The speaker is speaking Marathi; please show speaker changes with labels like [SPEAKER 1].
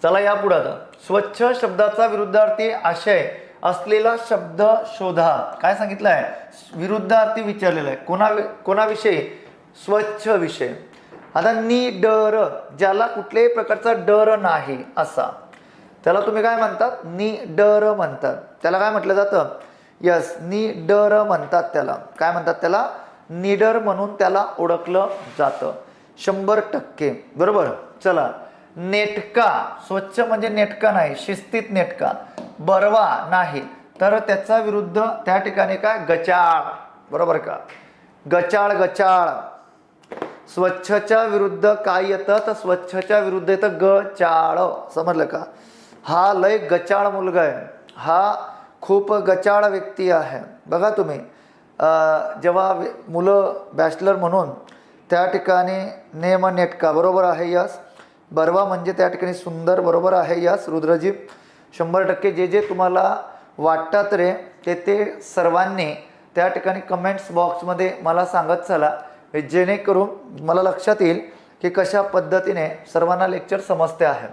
[SPEAKER 1] चला या पुढे आता स्वच्छ शब्दाचा विरुद्धार्थी आशय असलेला शब्द शोधा. काय सांगितलं आहे? विरुद्धार्थी विचारलेला आहे. कोणाविषयी? स्वच्छ विषय. आता निडर, ज्याला कुठल्याही प्रकारचा डर नाही असा, त्याला तुम्ही काय म्हणतात? निडर म्हणतात. त्याला काय म्हटलं जातं? यस, निडर म्हणतात त्याला. काय म्हणतात त्याला? निडर म्हणून त्याला ओळखलं जातं. 100% बरोबर. चला, नेटका. स्वच्छ म्हणजे नेटका नाही, शिस्तीत नेटका. बरवा नाही, तर त्याचा विरुद्ध त्या ठिकाणी काय? गचाळ. बरोबर का? गचाळ गचाळ. स्वच्छच्या विरुद्ध काय येतं? तर स्वच्छच्या विरुद्ध येतं गचाळ. समजलं का? हा लय गचाळ मुलगा आहे, हा खूप गचाळ व्यक्ती आहे. बघा तुम्ही जेव्हा मुलं बॅचलर म्हणून त्या ठिकाणी नेम नेटका. बरोबर आहे. यस. बरवा म्हणजे त्या ठिकाणी सुंदर. बरोबर आहे. यस रुद्रजी. 100% जे तुम्हाला वाटतात रे ते सर्वांनी त्या ठिकाणी कमेंट्स बॉक्समध्ये मला सांगत चला, जेणेकरून मला लक्षात येईल की कशा पद्धतीने सर्वांना लेक्चर समजते आहे.